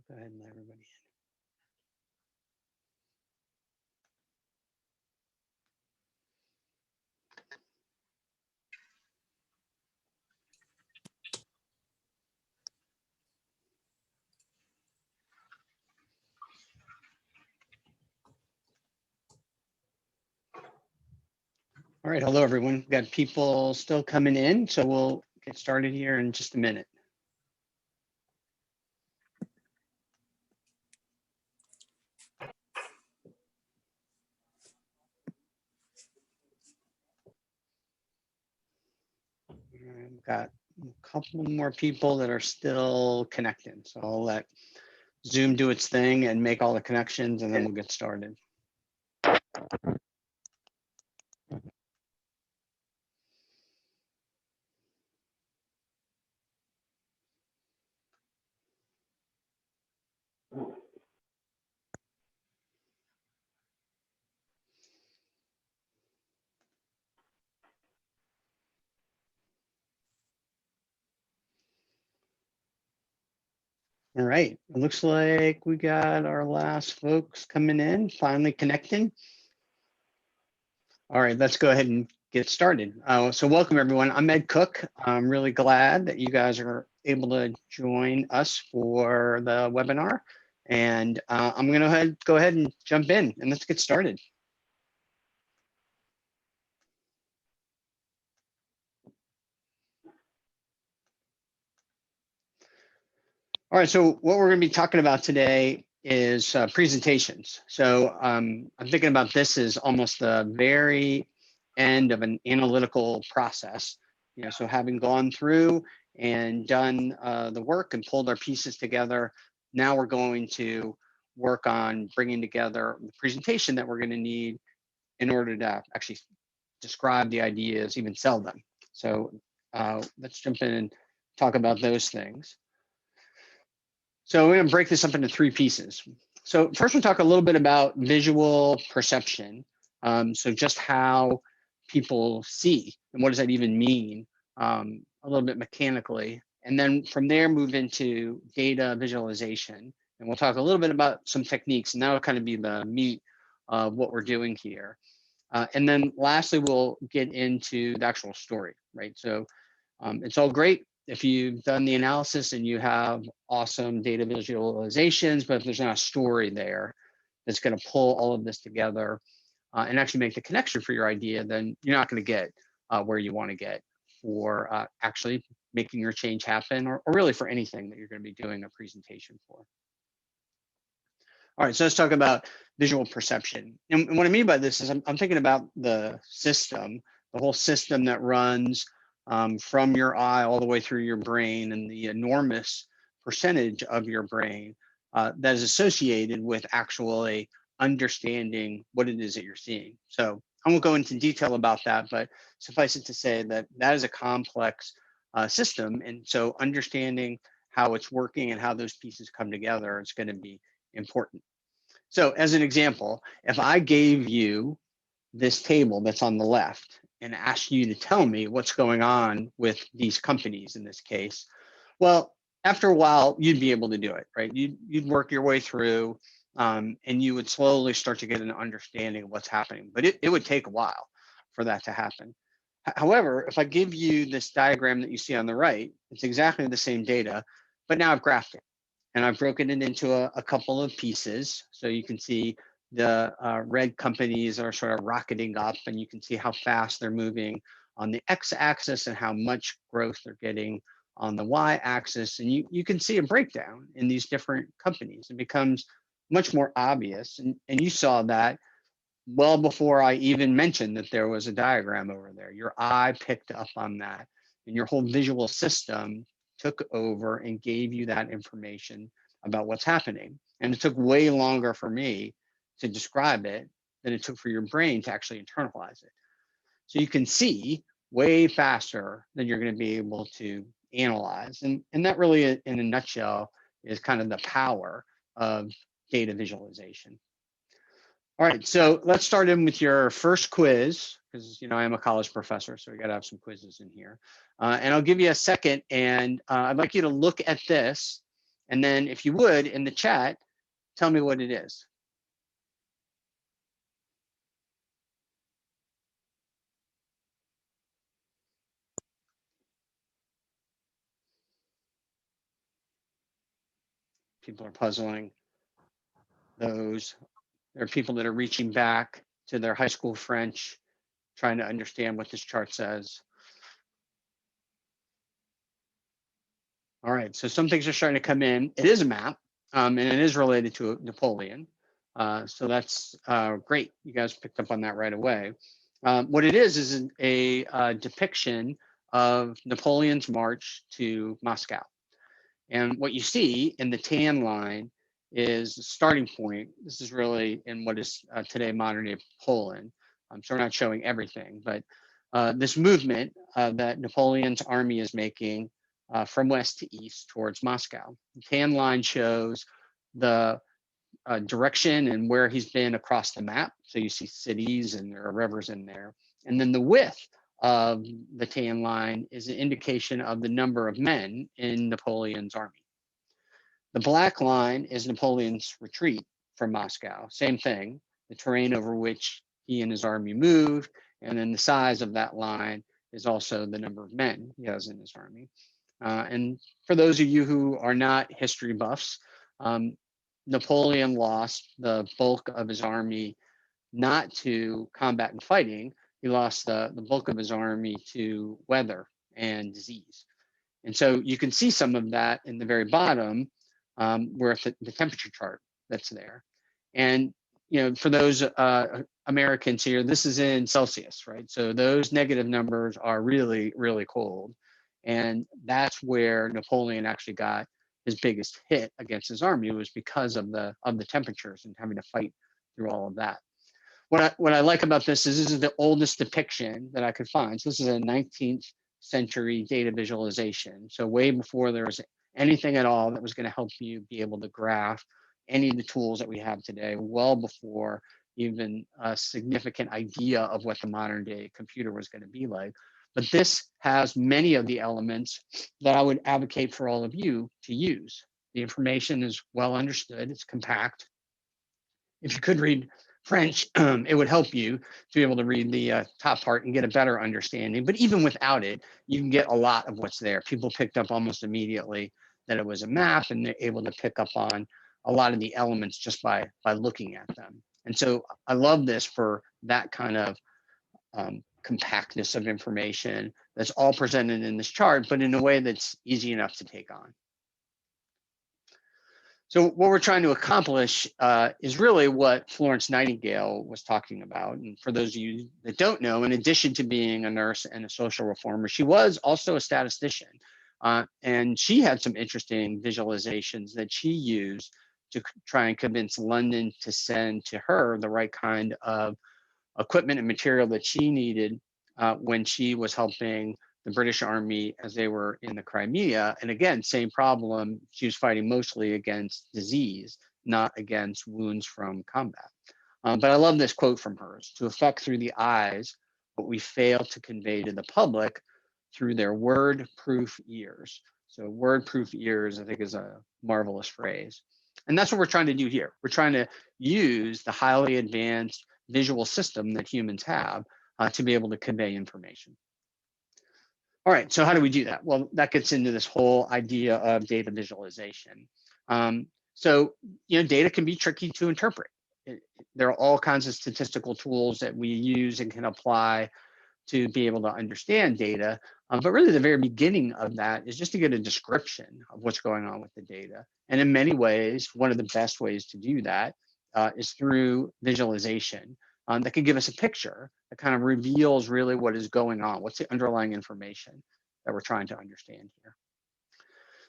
Go ahead and let everybody in. All right, hello everyone. We've got people still coming in, so we'll get started here in just a minute. I've got a couple more people that are still connecting, so I'll let Zoom do its thing and make all the connections, and then we'll get started. All right, it looks like we got our last folks coming in, finally connecting. All right, let's go ahead and get started. So welcome everyone, I'm Ed Cook. I'm really glad that you guys are able to join us for the webinar. And I'm gonna go ahead and jump in and let's get started. All right, so what we're going to be talking about today is presentations. So I'm thinking about this as almost the very end of an analytical process. So having gone through and done the work and pulled our pieces together, now we're going to work on bringing together the presentation that we're going to need in order to actually describe the ideas, even sell them. So let's jump in and talk about those things. So we're going to break this up into three pieces. So first we'll talk a little bit about visual perception. So just how people see and what does that even mean, a little bit mechanically. And then from there move into data visualization. And we'll talk a little bit about some techniques, and that'll kind of be the meat of what we're doing here. And then lastly, we'll get into the actual story, right? So it's all great if you've done the analysis and you have awesome data visualizations, but if there's not a story there that's going to pull all of this together and actually make the connection for your idea, then you're not going to get where you want to get for actually making your change happen, or really for anything that you're going to be doing a presentation for. All right, so let's talk about visual perception. And what I mean by this is I'm thinking about the system, the whole system that runs from your eye all the way through your brain, and the enormous percentage of your brain that is associated with actually understanding what it is that you're seeing. So I won't go into detail about that, but suffice it to say that that is a complex system. And so understanding how it's working and how those pieces come together is going to be important. So as an example, if I gave you this table that's on the left and asked you to tell me what's going on with these companies in this case, well, after a while, you'd be able to do it, right? You'd work your way through and you would slowly start to get an understanding of what's happening, but it would take a while for that to happen. However, if I give you this diagram that you see on the right, it's exactly the same data, but now I've graphed it. And I've broken it into a couple of pieces. So you can see the red companies are sort of rocketing up, and you can see how fast they're moving on the x-axis and how much growth they're getting on the y-axis. And you can see a breakdown in these different companies. It becomes much more obvious. And you saw that well before I even mentioned that there was a diagram over there. Your eye picked up on that, and your whole visual system took over and gave you that information about what's happening. And it took way longer for me to describe it than it took for your brain to actually internalize it. So you can see way faster than you're going to be able to analyze. And that really, in a nutshell, is kind of the power of data visualization. All right, so let's start in with your first quiz, because I am a college professor, so we got to have some quizzes in here. And I'll give you a second, and I'd like you to look at this And then if you would, in the chat, tell me what it is. People are puzzling those. There are people that are reaching back to their high school French, trying to understand what this chart says. All right, so some things are starting to come in. It is a map, and it is related to Napoleon. So that's great. You guys picked up on that right away. What it is a depiction of Napoleon's march to Moscow. And what you see in the tan line is the starting point. This is really in what is today modern day Poland. So we're not showing everything, but this movement that Napoleon's army is making from west to east towards Moscow. The tan line shows the direction and where he's been across the map. So you see cities and there are rivers in there. And then the width of the tan line is an indication of the number of men in Napoleon's army. The black line is Napoleon's retreat from Moscow. Same thing, the terrain over which he and his army moved, and then the size of that line is also the number of men he has in his army. And for those of you who are not history buffs, Napoleon lost the bulk of his army not to combat and fighting. He lost the bulk of his army to weather and disease. And so you can see some of that in the very bottom, where the temperature chart that's there. And for those Americans here, this is in Celsius, right? So those negative numbers are really, really cold. And that's where Napoleon actually got his biggest hit against his army, was because of the temperatures and having to fight through all of that. What I like about this is the oldest depiction that I could find. So this is a 19th century data visualization. So way before there was anything at all that was going to help you be able to graph any of the tools that we have today, well before even a significant idea of what the modern day computer was going to be like. But this has many of the elements that I would advocate for all of you to use. The information is well understood, it's compact. If you could read French, it would help you to be able to read the top part and get a better understanding. But even without it, you can get a lot of what's there. People picked up almost immediately that it was a map, and they're able to pick up on a lot of the elements just by looking at them. And so I love this for that kind of compactness of information that's all presented in this chart, but in a way that's easy enough to take on. So what we're trying to accomplish is really what Florence Nightingale was talking about. And for those of you that don't know, in addition to being a nurse and a social reformer, she was also a statistician. And she had some interesting visualizations that she used to try and convince London to send to her the right kind of equipment and material that she needed when she was helping the British Army as they were in the Crimea. And again, same problem. She was fighting mostly against disease, not against wounds from combat. But I love this quote from hers: "To affect through the eyes what we fail to convey to the public through their word-proof ears." So word-proof ears, I think, is a marvelous phrase. And that's what we're trying to do here. We're trying to use the highly advanced visual system that humans have to be able to convey information. All right, so how do we do that? Well, that gets into this whole idea of data visualization. So, data can be tricky to interpret. There are all kinds of statistical tools that we use and can apply to be able to understand data. But really the very beginning of that is just to get a description of what's going on with the data. And in many ways, one of the best ways to do that is through visualization. That can give us a picture that kind of reveals really what is going on. What's the underlying information that we're trying to understand here?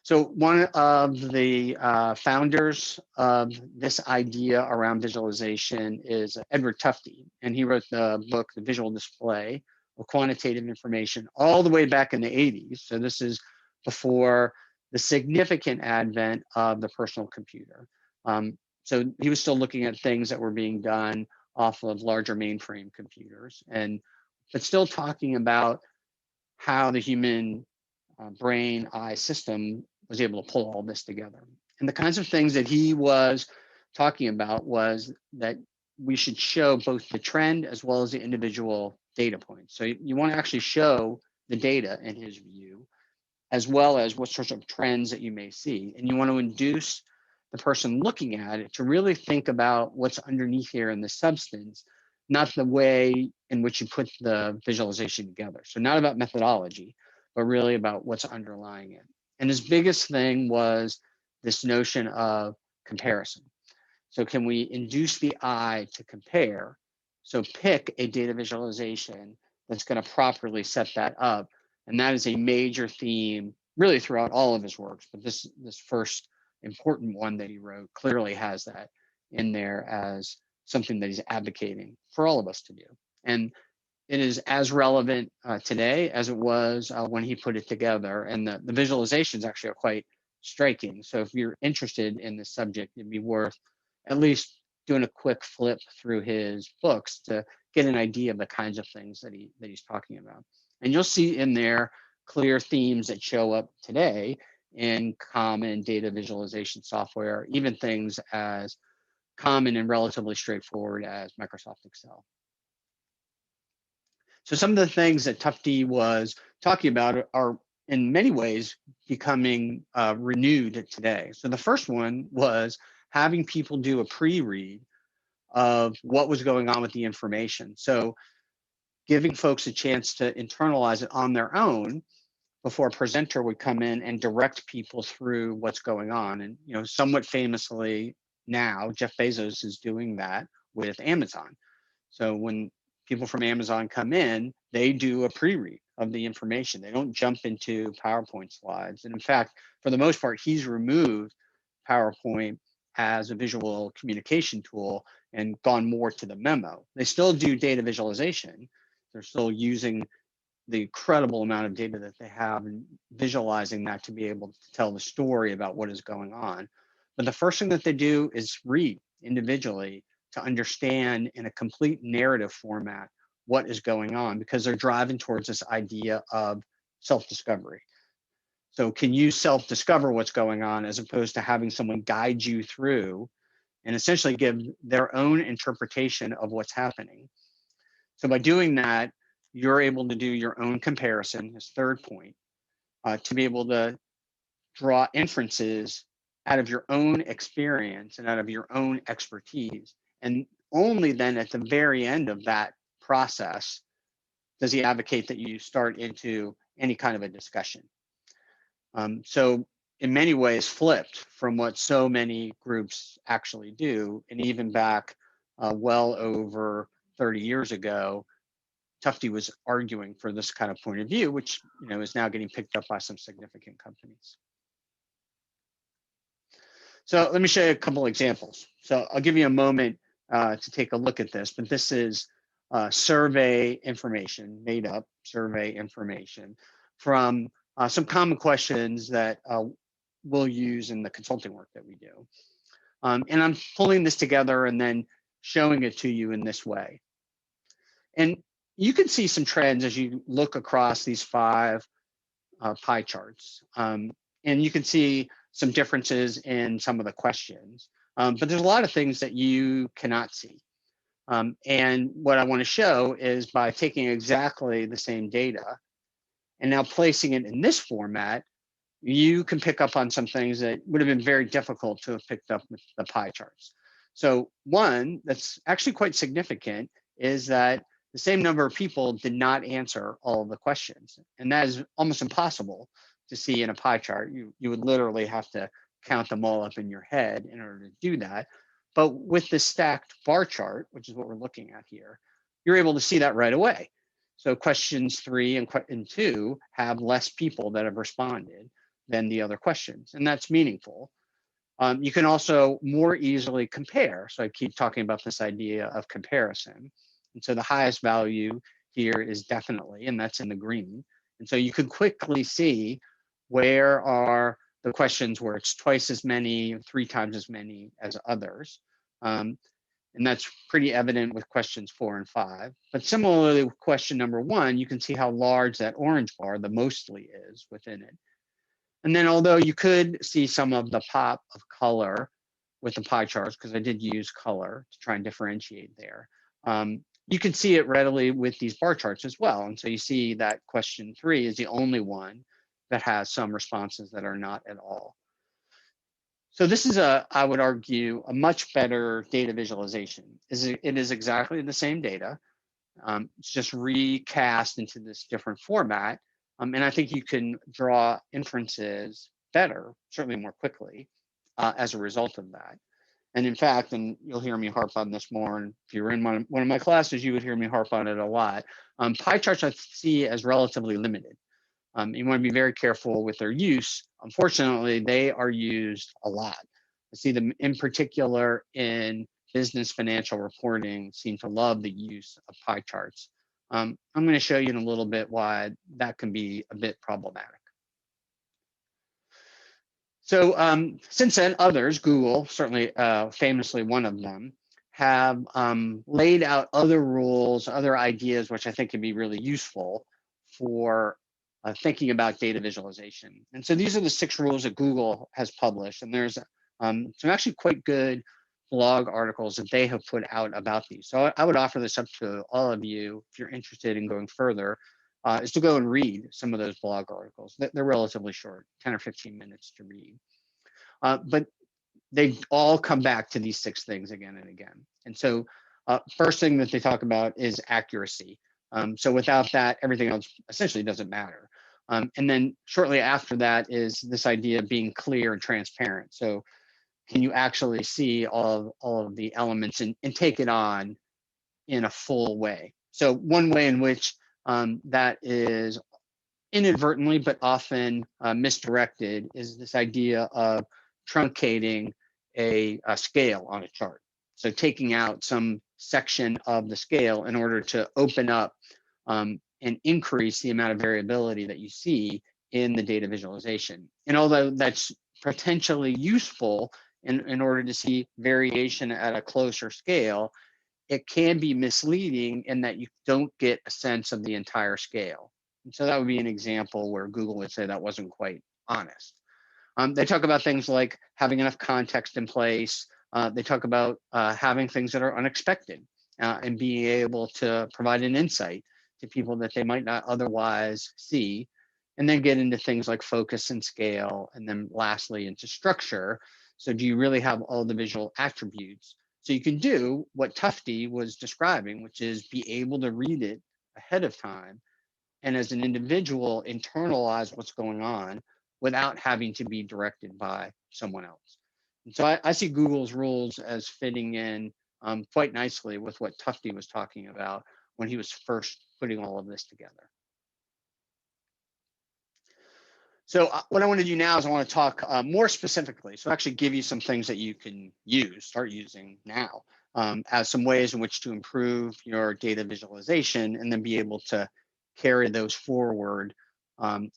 So one of the founders of this idea around visualization is Edward Tufte, and he wrote the book, The Visual Display of Quantitative Information, all the way back in the 80s. So this is before the significant advent of the personal computer. So he was still looking at things that were being done off of larger mainframe computers, but still talking about how the human brain eye system was able to pull all this together. And the kinds of things that he was talking about was that we should show both the trend as well as the individual data points. So you want to actually show the data in his view, as well as what sorts of trends that you may see. And you want to induce the person looking at it to really think about what's underneath here in the substance, not the way in which you put the visualization together. So not about methodology, but really about what's underlying it. And his biggest thing was this notion of comparison. So can we induce the eye to compare? So pick a data visualization that's going to properly set that up. And that is a major theme really throughout all of his works. But this first important one that he wrote clearly has that in there as something that he's advocating for all of us to do. And it is as relevant today as it was when he put it together. And the visualizations actually are quite striking. So if you're interested in this subject, it'd be worth at least doing a quick flip through his books to get an idea of the kinds of things that he's talking about. And you'll see in there clear themes that show up today in common data visualization software, even things as common and relatively straightforward as Microsoft Excel. So some of the things that Tufte was talking about are in many ways becoming renewed today. So the first one was having people do a pre-read of what was going on with the information. So giving folks a chance to internalize it on their own before a presenter would come in and direct people through what's going on. And somewhat famously now, Jeff Bezos is doing that with Amazon. So when people from Amazon come in, they do a pre-read of the information. They don't jump into PowerPoint slides. And in fact, for the most part, he's removed PowerPoint as a visual communication tool and gone more to the memo. They still do data visualization. They're still using the incredible amount of data that they have and visualizing that to be able to tell the story about what is going on. But the first thing that they do is read individually to understand in a complete narrative format what is going on, because they're driving towards this idea of self-discovery. So can you self-discover what's going on as opposed to having someone guide you through and essentially give their own interpretation of what's happening? So by doing that, you're able to do your own comparison, this third point, to be able to draw inferences out of your own experience and out of your own expertise. And only then at the very end of that process does he advocate that you start into any kind of a discussion. So in many ways flipped from what so many groups actually do. And even back well over 30 years ago, Tufte was arguing for this kind of point of view, which is now getting picked up by some significant companies. So let me show you a couple examples. So I'll give you a moment to take a look at this, but this is survey information, made up survey information from some common questions that we'll use in the consulting work that we do. And I'm pulling this together and then showing it to you in this way. And you can see some trends as you look across these 5 pie charts. And you can see some differences in some of the questions. But there's a lot of things that you cannot see. And what I want to show is by taking exactly the same data and now placing it in this format, you can pick up on some things that would have been very difficult to have picked up with the pie charts. So one that's actually quite significant is that the same number of people did not answer all of the questions. And that is almost impossible to see in a pie chart. You would literally have to count them all up in your head in order to do that. But with the stacked bar chart, which is what we're looking at here, you're able to see that right away. So questions 3 and 2 have less people that have responded than the other questions, and that's meaningful. You can also more easily compare. So I keep talking about this idea of comparison. And so the highest value here is definitely, and that's in the green. And so you could quickly see where are the questions where it's twice as many, 3 times as many as others. And that's pretty evident with questions 4 and 5. But similarly with question number 1, you can see how large that orange bar, the mostly, is within it. And then although you could see some of the pop of color with the pie charts, because I did use color to try and differentiate there, you can see it readily with these bar charts as well. And so you see that question 3 is the only one that has some responses that are not at all. So this is I would argue, a much better data visualization. It is exactly the same data. It's just recast into this different format. And I think you can draw inferences better, certainly more quickly, as a result of that. And in fact, and you'll hear me harp on this more, and if you were in one of my classes, you would hear me harp on it a lot. Pie charts I see as relatively limited. You want to be very careful with their use. Unfortunately, they are used a lot. I see them in particular in business financial reporting seem to love the use of pie charts. I'm going to show you in a little bit why that can be a bit problematic. So since then, others, Google, certainly famously one of them, have laid out other rules, other ideas, which I think can be really useful for thinking about data visualization. And so these are the 6 rules that Google has published. And there's some actually quite good blog articles that they have put out about these. So I would offer this up to all of you if you're interested in going further, is to go and read some of those blog articles. They're relatively short, 10 or 15 minutes to read. But they all come back to these 6 things again and again. And so first thing that they talk about is accuracy. So without that, everything else essentially doesn't matter. And then shortly after that is this idea of being clear and transparent. So can you actually see all of the elements and take it on in a full way? So one way in which that is inadvertently, but often misdirected, is this idea of truncating a scale on a chart. So taking out some section of the scale in order to open up and increase the amount of variability that you see in the data visualization. And although that's potentially useful in order to see variation at a closer scale, it can be misleading in that you don't get a sense of the entire scale. And so that would be an example where Google would say that wasn't quite honest. They talk about things like having enough context in place. They talk about having things that are unexpected and being able to provide an insight to people that they might not otherwise see. And then get into things like focus and scale. And then lastly, into structure. So do you really have all the visual attributes? So you can do what Tufte was describing, which is be able to read it ahead of time and as an individual internalize what's going on without having to be directed by someone else. And so I see Google's rules as fitting in quite nicely with what Tufte was talking about when he was first putting all of this together. So what I want to do now is I want to talk more specifically, so actually give you some things that you can use, start using now as some ways in which to improve your data visualization and then be able to carry those forward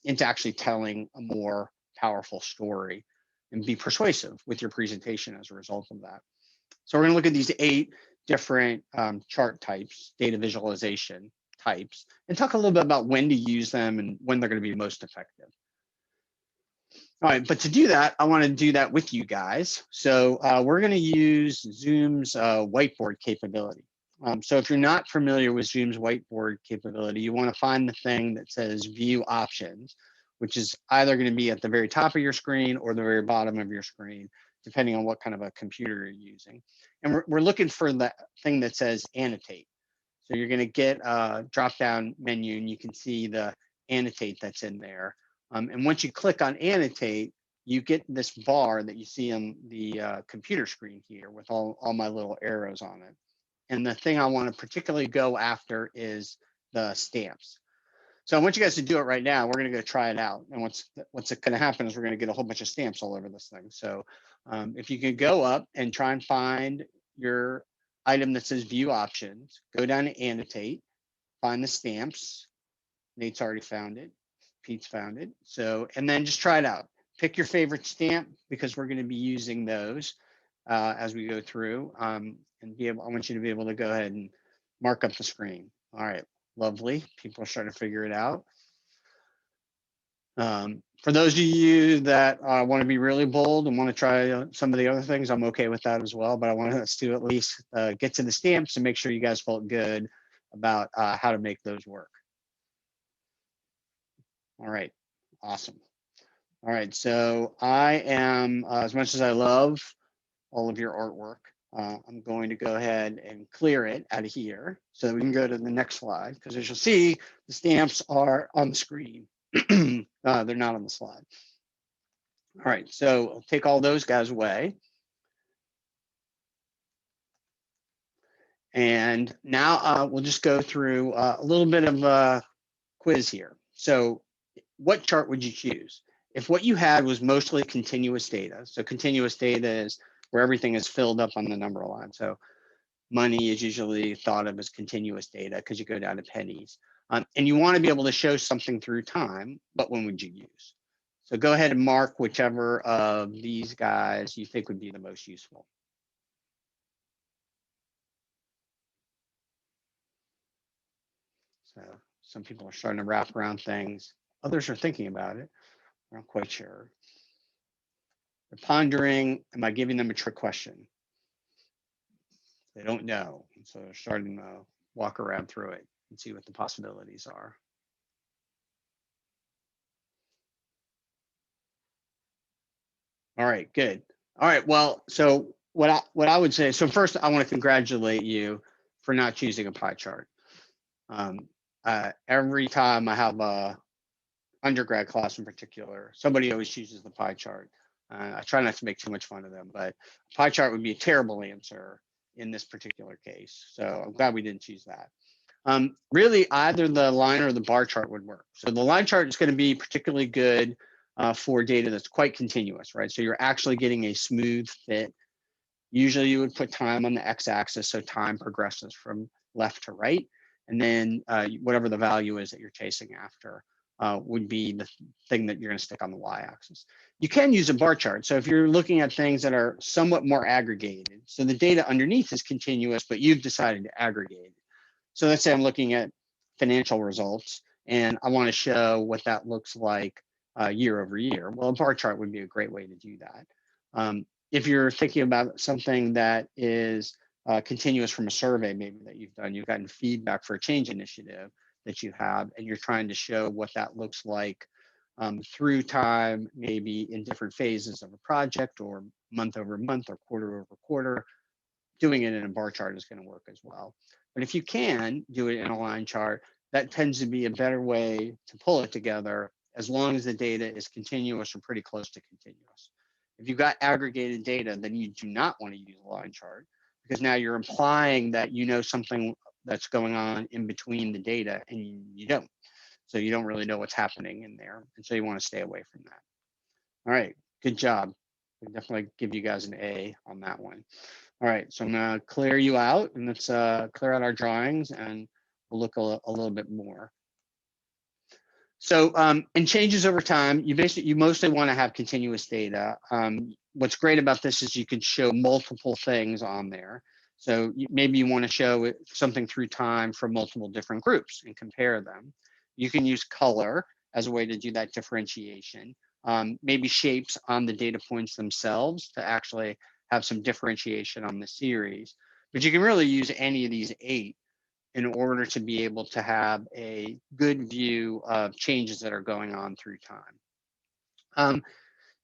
into actually telling a more powerful story and be persuasive with your presentation as a result of that. So we're going to look at these 8 different chart types, data visualization types, and talk a little bit about when to use them and when they're going to be most effective. All right, but to do that, I want to do that with you guys. So we're going to use Zoom's whiteboard capability. So if you're not familiar with Zoom's whiteboard capability, you want to find the thing that says View Options, which is either going to be at the very top of your screen or the very bottom of your screen, depending on what kind of a computer you're using. And we're looking for the thing that says Annotate. So you're going to get a drop-down menu, and you can see the Annotate that's in there. And once you click on Annotate, you get this bar that you see on the computer screen here with all my little arrows on it. And the thing I want to particularly go after is the stamps. So I want you guys to do it right now. We're going to go try it out. And what's going to happen is we're going to get a whole bunch of stamps all over this thing. So if you can go up and try and find your item that says View Options, go down to Annotate, find the stamps. Nate's already found it. Pete's found it. So, and then just try it out. Pick your favorite stamp because we're going to be using those as we go through. And I want you to be able to go ahead and mark up the screen. All right, lovely. People are starting to figure it out. For those of you that want to be really bold and want to try some of the other things, I'm okay with that as well. But I want us to at least get to the stamps and make sure you guys felt good about how to make those work. All right, awesome. All right, so I am, as much as I love all of your artwork, I'm going to go ahead and clear it out of here so that we can go to the next slide, because as you'll see, the stamps are on the screen. They're not on the slide. All right, so I'll take all those guys away. And now we'll just go through a little bit of a quiz here. So what chart would you choose? If what you had was mostly continuous data, so continuous data is where everything is filled up on the number line. So money is usually thought of as continuous data because you go down to pennies. And you want to be able to show something through time, but when would you use? So go ahead and mark whichever of these guys you think would be the most useful. So some people are starting to wrap around things. Others are thinking about it. I'm not quite sure. They're pondering, am I giving them a trick question? They don't know. And so they're starting to walk around through it and see what the possibilities are. All right, good. All right, well, so what I would say, so first I want to congratulate you for not choosing a pie chart. Every time I have a undergrad class in particular, somebody always chooses the pie chart. I try not to make too much fun of them, but pie chart would be a terrible answer in this particular case. So I'm glad we didn't choose that. Really, either the line or the bar chart would work. So the line chart is going to be particularly good for data that's quite continuous, right? So you're actually getting a smooth fit. Usually you would put time on the x-axis, so time progresses from left to right. And then whatever the value is that you're chasing after would be the thing that you're going to stick on the y-axis. You can use a bar chart. So if you're looking at things that are somewhat more aggregated, so the data underneath is continuous, but you've decided to aggregate it. So let's say I'm looking at financial results and I want to show what that looks like year over year. Well, a bar chart would be a great way to do that. If you're thinking about something that is continuous from a survey, maybe that you've done, you've gotten feedback for a change initiative that you have, and you're trying to show what that looks like through time, maybe in different phases of a project or month over month or quarter over quarter, doing it in a bar chart is going to work as well. But if you can do it in a line chart, that tends to be a better way to pull it together as long as the data is continuous or pretty close to continuous. If you've got aggregated data, then you do not want to use a line chart because now you're implying that you know something that's going on in between the data and you don't. So you don't really know what's happening in there. And so you want to stay away from that. All right, good job. I'll definitely give you guys an A on that one. All right, so I'm gonna clear you out and let's clear out our drawings and we'll look a little bit more. So and changes over time, you mostly wanna have continuous data. What's great about this is you can show multiple things on there. So maybe you wanna show something through time for multiple different groups and compare them. You can use color as a way to do that differentiation. Maybe shapes on the data points themselves to actually have some differentiation on the series. But you can really use any of these 8 in order to be able to have a good view of changes that are going on through time.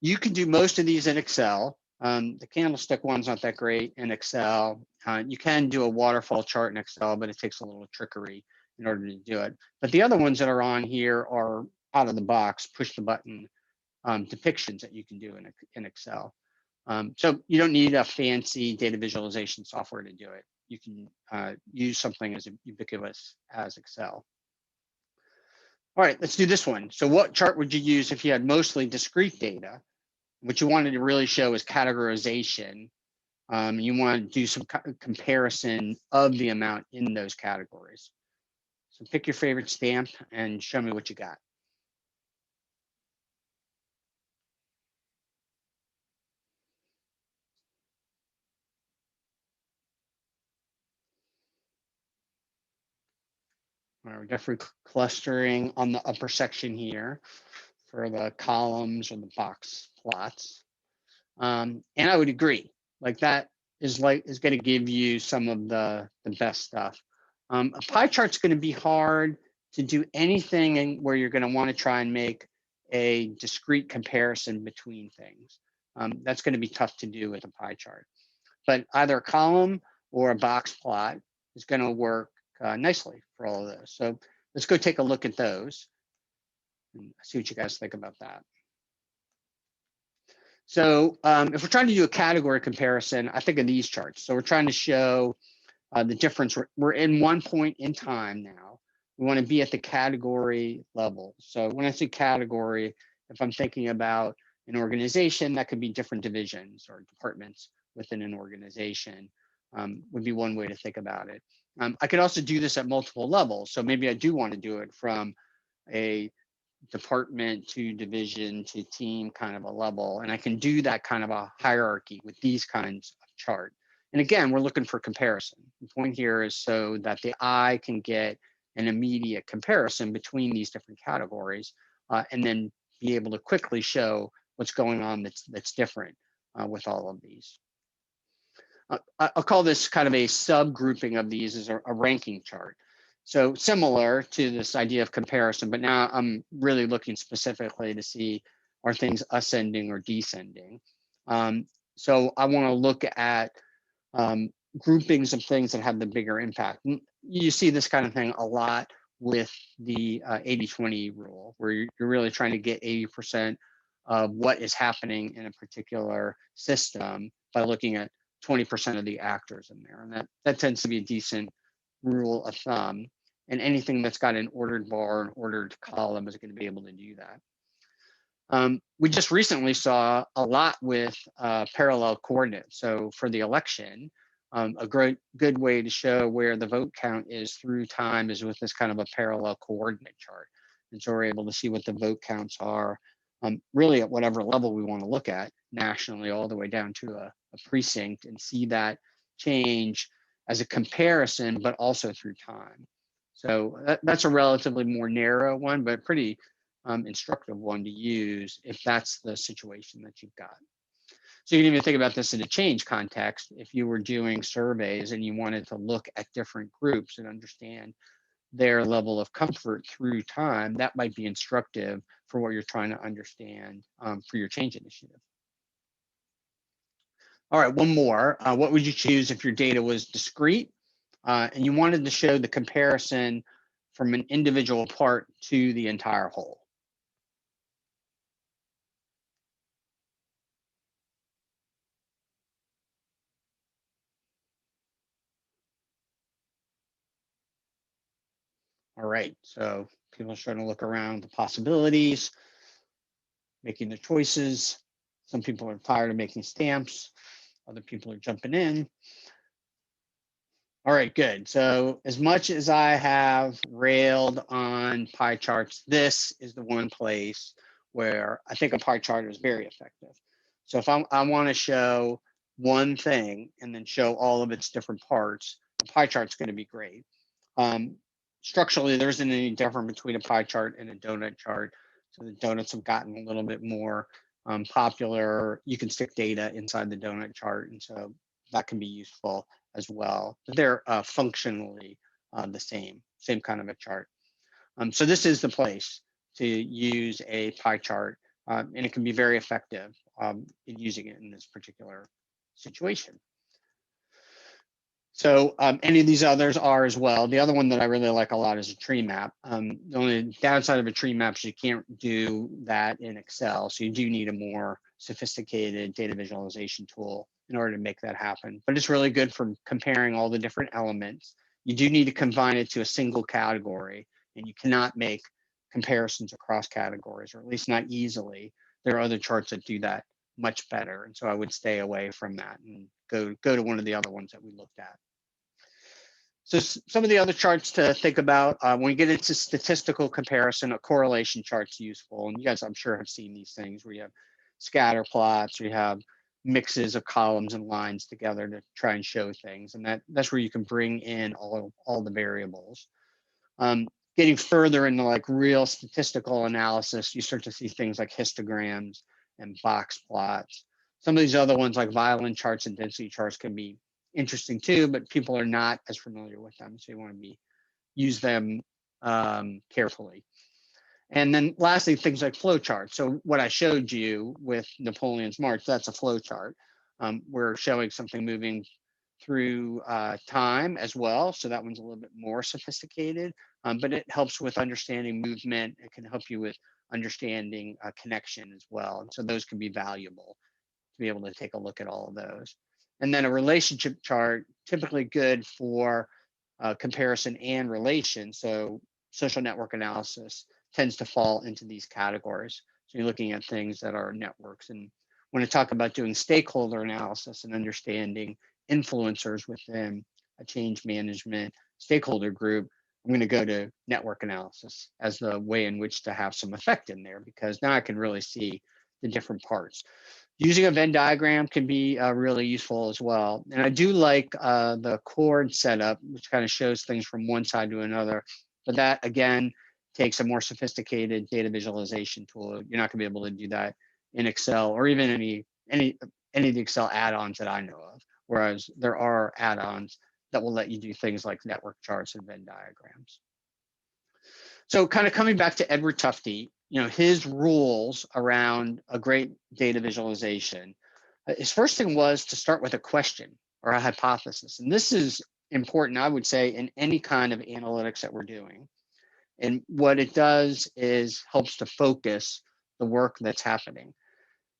You can do most of these in Excel. The candlestick one's not that great in Excel. You can do a waterfall chart in Excel, but it takes a little trickery in order to do it. But the other ones that are on here are out of the box, push the button depictions that you can do in Excel. So you don't need a fancy data visualization software to do it. You can use something as ubiquitous as Excel. All right, let's do this one. So what chart would you use if you had mostly discrete data? What you wanted to really show is categorization. You want to do some comparison of the amount in those categories. So pick your favorite stamp and show me what you got. All right, we're definitely clustering on the upper section here. for the columns or the box plots. And I would agree, like that is going to give you some of the best stuff. A pie chart's going to be hard to do anything where you're going to want to try and make a discrete comparison between things. That's going to be tough to do with a pie chart. But either a column or a box plot is going to work nicely for all of those. So let's go take a look at those and see what you guys think about that. So if we're trying to do a category comparison, I think of these charts. So we're trying to show the difference. We're in one point in time now. We want to be at the category level. So when I say category, if I'm thinking about an organization, that could be different divisions or departments within an organization, would be one way to think about it. I could also do this at multiple levels. So maybe I do want to do it from a department to division to team kind of a level. And I can do that kind of a hierarchy with these kinds of chart. And again, we're looking for comparison. The point here is so that the eye can get an immediate comparison between these different categories and then be able to quickly show what's going on that's different with all of these. I'll call this kind of a subgrouping of these as a ranking chart. So similar to this idea of comparison, but now I'm really looking specifically to see, are things ascending or descending? So I want to look at groupings of things that have the bigger impact. You see this kind of thing a lot with the 80-20 rule, where you're really trying to get 80% of what is happening in a particular system by looking at 20% of the actors in there. And that tends to be a decent rule of thumb. And anything that's got an ordered bar, an ordered column is going to be able to do that. We just recently saw a lot with parallel coordinates. So for the election, a good way to show where the vote count is through time is with this kind of a parallel coordinate chart. And so we're able to see what the vote counts are really at whatever level we want to look at nationally, all the way down to a precinct, and see that change as a comparison, but also through time. So that's a relatively more narrow one, but pretty instructive one to use if that's the situation that you've got. So you can even think about this in a change context. If you were doing surveys and you wanted to look at different groups and understand their level of comfort through time, that might be instructive for what you're trying to understand for your change initiative. All right, one more. What would you choose if your data was discrete and you wanted to show the comparison from an individual part to the entire whole? All right, so people are starting to look around the possibilities, making their choices. Some people are tired of making stamps. Other people are jumping in. All right, good. So as much as I have railed on pie charts, this is the one place where I think a pie chart is very effective. So if I want to show one thing and then show all of its different parts, a pie chart's going to be great. Structurally, there isn't any difference between a pie chart and a donut chart. So the donuts have gotten a little bit more popular. You can stick data inside the donut chart, and so that can be useful as well. But they're functionally the same kind of a chart. So this is the place to use a pie chart, and it can be very effective in using it in this particular situation. So any of these others are as well. The other one that I really like a lot is a tree map. The only downside of a tree map is you can't do that in Excel. So you do need a more sophisticated data visualization tool in order to make that happen. But it's really good for comparing all the different elements. You do need to combine it to a single category, and you cannot make comparisons across categories, or at least not easily. There are other charts that do that much better. And so I would stay away from that and go to one of the other ones that we looked at. So some of the other charts to think about when we get into statistical comparison, a correlation chart's useful. And you guys, I'm sure, have seen these things where you have scatter plots, or you have mixes of columns and lines together to try and show things. And that's where you can bring in all the variables. getting further into like real statistical analysis, you start to see things like histograms and box plots. Some of these other ones like violin charts and density charts can be interesting too, but people are not as familiar with them. So you want to use them carefully. And then lastly, things like flowcharts. So what I showed you with Napoleon's March, that's a flowchart. We're showing something moving through time as well. So that one's a little bit more sophisticated, but it helps with understanding movement. It can help you with understanding connection as well. And so those can be valuable to be able to take a look at all of those. And then a relationship chart, typically good for comparison and relation. So social network analysis tends to fall into these categories. So you're looking at things that are networks. And when I talk about doing stakeholder analysis and understanding influencers within a change management stakeholder group, I'm going to go to network analysis as the way in which to have some effect in there, because now I can really see the different parts. Using a Venn diagram can be really useful as well. And I do like the chord setup, which kind of shows things from one side to another. But that, again, takes a more sophisticated data visualization tool. You're not going to be able to do that in Excel or even any of the Excel add-ons that I know of. Whereas there are add-ons that will let you do things like network charts and Venn diagrams. So kind of coming back to Edward Tufte, his rules around a great data visualization, his first thing was to start with a question or a hypothesis. And this is important, I would say, in any kind of analytics that we're doing. And what it does is helps to focus the work that's happening.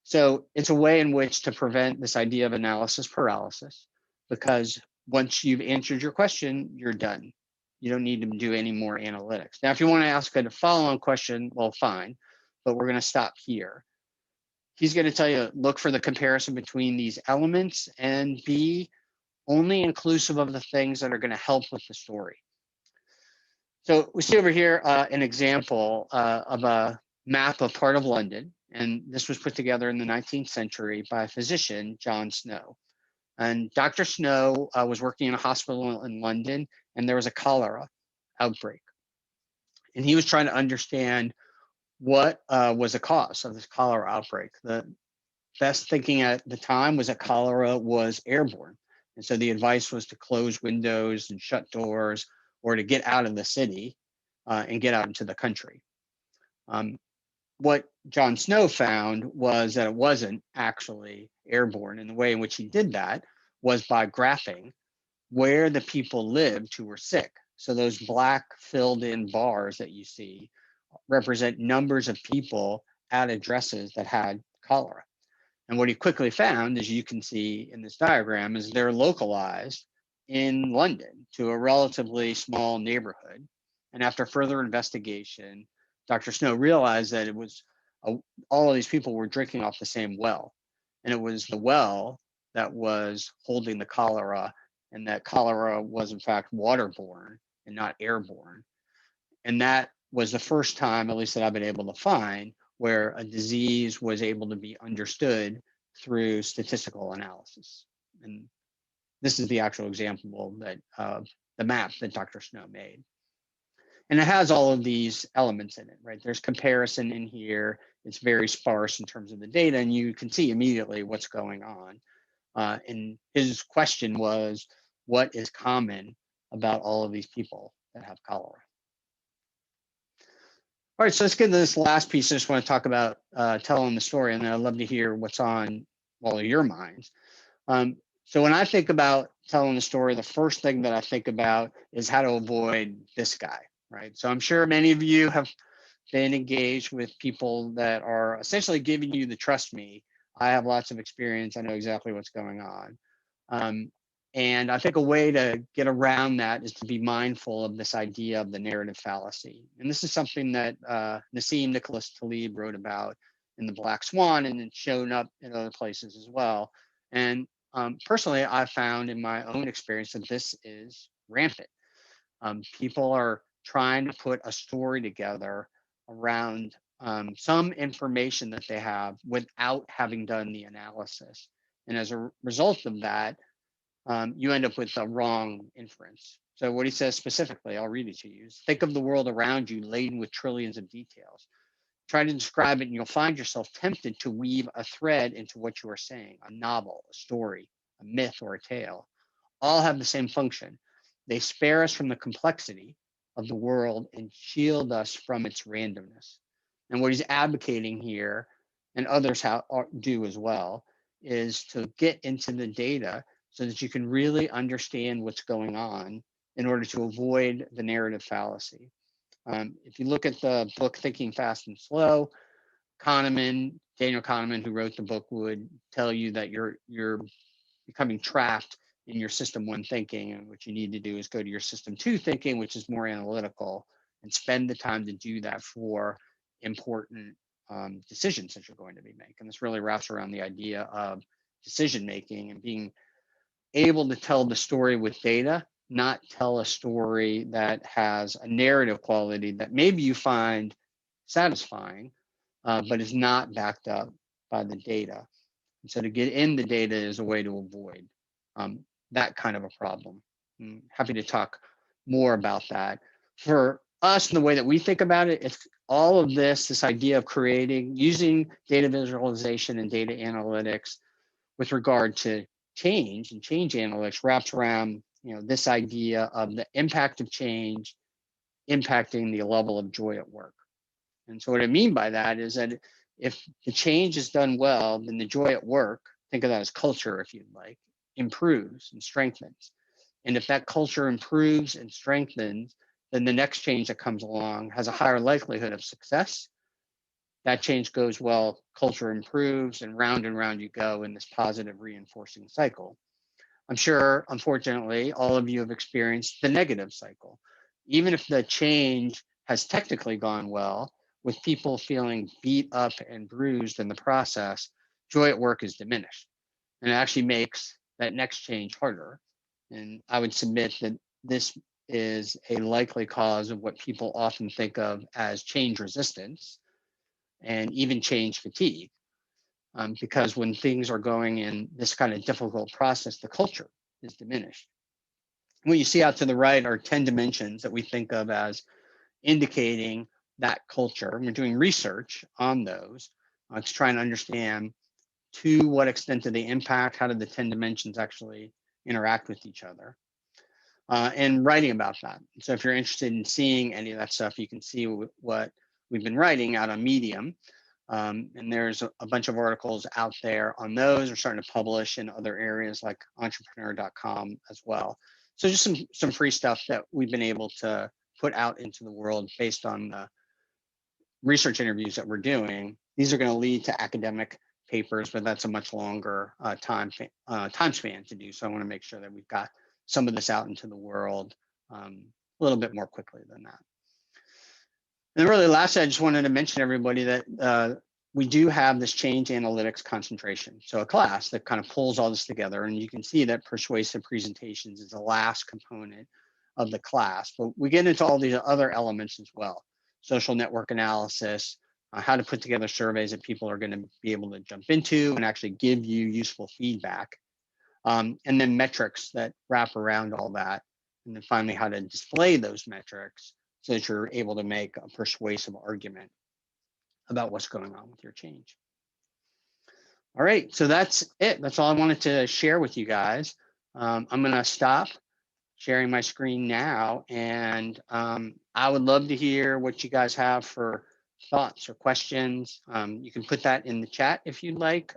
So it's a way in which to prevent this idea of analysis paralysis, because once you've answered your question, you're done. You don't need to do any more analytics. Now, if you want to ask a follow-on question, well, fine, but we're going to stop here. He's going to tell you, look for the comparison between these elements and be only inclusive of the things that are going to help with the story. So we see over here an example of a map of part of London. And this was put together in the 19th century by a physician, John Snow. And Dr. Snow was working in a hospital in London, and there was a cholera outbreak. And he was trying to understand what was the cause of this cholera outbreak. The best thinking at the time was that cholera was airborne. And so the advice was to close windows and shut doors, or to get out of the city and get out into the country. What John Snow found was that it wasn't actually airborne. And the way in which he did that was by graphing where the people lived who were sick. So those black filled in bars that you see represent numbers of people at addresses that had cholera. And what he quickly found, as you can see in this diagram, is they're localized in London to a relatively small neighborhood. And after further investigation, Dr. Snow realized that it was all of these people were drinking off the same well. And it was the well that was holding the cholera, and that cholera was in fact waterborne and not airborne. And that was the first time, at least that I've been able to find, where a disease was able to be understood through statistical analysis. And this is the actual example that the map that Dr. Snow made. And it has all of these elements in it, right? There's comparison in here. It's very sparse in terms of the data, and you can see immediately what's going on. And his question was, what is common about all of these people that have cholera? All right, so let's get to this last piece. I just want to talk about telling the story, and then I'd love to hear what's on all of your minds. So when I think about telling the story, the first thing that I think about is how to avoid this guy, right? So I'm sure many of you have been engaged with people that are essentially giving you the trust me. I have lots of experience. I know exactly what's going on. And I think a way to get around that is to be mindful of this idea of the narrative fallacy. And this is something that Nassim Nicholas Taleb wrote about in The Black Swan, and it's shown up in other places as well. And personally, I found in my own experience that this is rampant. People are trying to put a story together around some information that they have without having done the analysis. And as a result of that, you end up with a wrong inference. So what he says specifically, I'll read it to you. Think of the world around you laden with trillions of details. Try to describe it and you'll find yourself tempted to weave a thread into what you are saying, a novel, a story, a myth, or a tale. All have the same function. They spare us from the complexity of the world and shield us from its randomness. And what he's advocating here, and others do as well, is to get into the data so that you can really understand what's going on in order to avoid the narrative fallacy. If you look at the book Thinking Fast and Slow, Daniel Kahneman, who wrote the book, would tell you that you're becoming trapped in your system one thinking, and what you need to do is go to your system two thinking, which is more analytical, and spend the time to do that for important decisions that you're going to be making. This really wraps around the idea of decision making and being able to tell the story with data, not tell a story that has a narrative quality that maybe you find satisfying, but is not backed up by the data. And so to get in the data is a way to avoid that kind of a problem. I'm happy to talk more about that. For us, and the way that we think about it, it's all of this idea of using data visualization and data analytics with regard to change and change analytics wraps around this idea of the impact of change impacting the level of joy at work. And so what I mean by that is that if the change is done well, then the joy at work, think of that as culture if you'd like, improves and strengthens. And if that culture improves and strengthens, then the next change that comes along has a higher likelihood of success. That change goes well, culture improves, and round you go in this positive reinforcing cycle. I'm sure, unfortunately, all of you have experienced the negative cycle. Even if the change has technically gone well, with people feeling beat up and bruised in the process, joy at work is diminished. And it actually makes that next change harder. And I would submit that this is a likely cause of what people often think of as change resistance and even change fatigue. Because when things are going in this kind of difficult process, the culture is diminished. What you see out to the right are 10 dimensions that we think of as indicating that culture. And we're doing research on those to try and understand to what extent do they impact, how do the 10 dimensions actually interact with each other, and writing about that. So if you're interested in seeing any of that stuff, you can see what we've been writing out on Medium. And there's a bunch of articles out there on those. We're starting to publish in other areas like entrepreneur.com as well. So just some free stuff that we've been able to put out into the world based on the research interviews that we're doing. These are going to lead to academic papers, but that's a much longer time span to do. So I want to make sure that we've got some of this out into the world a little bit more quickly than that. And really lastly, I just wanted to mention everybody that we do have this change analytics concentration. So a class that kind of pulls all this together, and you can see that persuasive presentations is the last component of the class, but we get into all these other elements as well. Social network analysis, how to put together surveys that people are going to be able to jump into and actually give you useful feedback. And then metrics that wrap around all that. And then finally, how to display those metrics so that you're able to make a persuasive argument about what's going on with your change. All right, so that's it. That's all I wanted to share with you guys. I'm going to stop sharing my screen now, and I would love to hear what you guys have for thoughts or questions. You can put that in the chat if you'd like,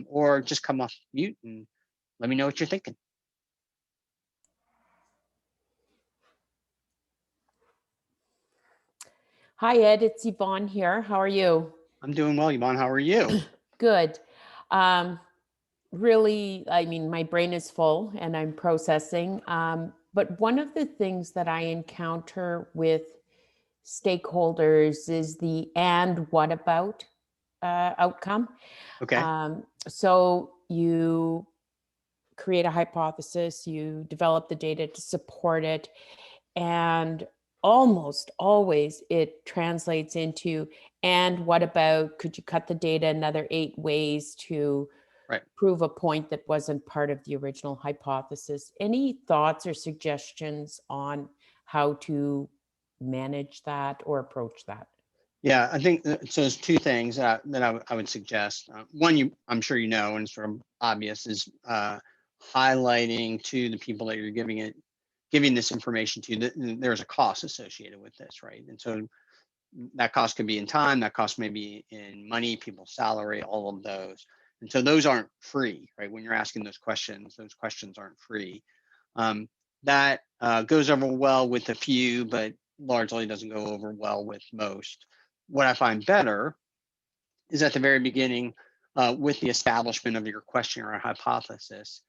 or just come off mute and let me know what you're thinking. Hi, Ed. It's Yvonne here. How are you? I'm doing well, Yvonne. How are you? Good. Really, I mean, my brain is full and I'm processing. But one of the things that I encounter with stakeholders is the "and what about" outcome. Okay. So you create a hypothesis, you develop the data to support it, and almost always it translates into, and what about, could you cut the data another 8 ways to Right. prove a point that wasn't part of the original hypothesis. Any thoughts or suggestions on how to manage that or approach that? Yeah, I think so. There's two things that I would suggest. One, I'm sure you know, and sort of obvious, is highlighting to the people that you're giving this information to that there's a cost associated with this, right? And so that cost could be in time, that cost may be in money, people's salary, all of those. And so those aren't free, right? When you're asking those questions aren't free. That goes over well with a few, but largely doesn't go over well with most. What I find better is at the very beginning, with the establishment of your question or hypothesis,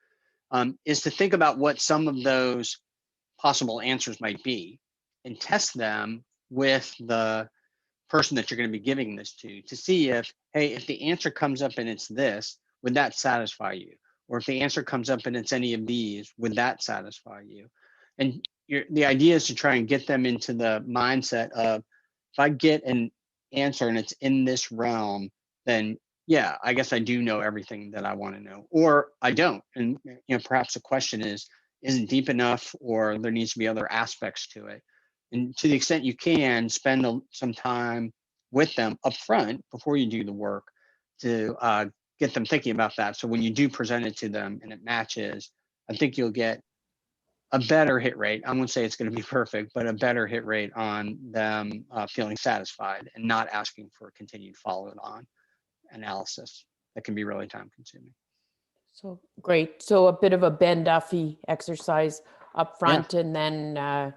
is to think about what some of those possible answers might be and test them with the person that you're going to be giving this to see if, hey, if the answer comes up and it's this, would that satisfy you? Or if the answer comes up and it's any of these, would that satisfy you? And the idea is to try and get them into the mindset of, if I get an answer and it's in this realm, then yeah, I guess I do know everything that I want to know, or I don't. And perhaps the question isn't deep enough, or there needs to be other aspects to it. And to the extent you can, spend some time with them up front before you do the work to get them thinking about that. So when you do present it to them and it matches, I think you'll get a better hit rate. I won't say it's going to be perfect, but a better hit rate on them feeling satisfied and not asking for a continued follow-on analysis that can be really time consuming. So great. So a bit of a Ben Duffy exercise up front, and then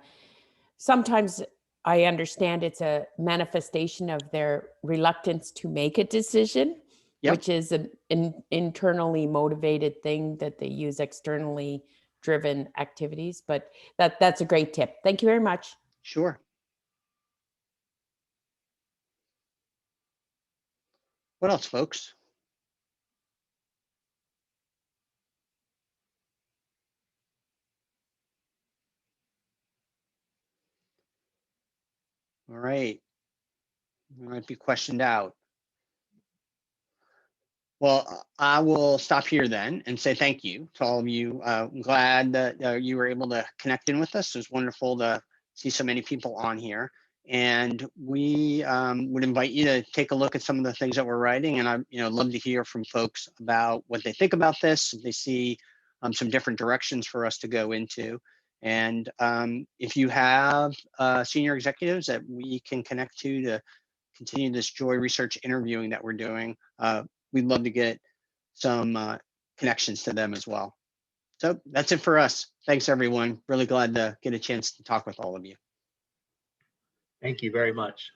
sometimes I understand it's a manifestation of their reluctance to make a decision, which is an internally motivated thing that they use externally driven activities. But that's a great tip. Thank you very much. Sure. What else, folks? All right. We might be questioned out. Well, I will stop here then and say thank you to all of you. I'm glad that you were able to connect in with us. It was wonderful to see so many people on here. And we would invite you to take a look at some of the things that we're writing. And I'd love to hear from folks about what they think about this, if they see some different directions for us to go into. And if you have senior executives that we can connect to continue this joy research interviewing that we're doing, we'd love to get some connections to them as well. So that's it for us. Thanks, everyone. Really glad to get a chance to talk with all of you. Thank you very much.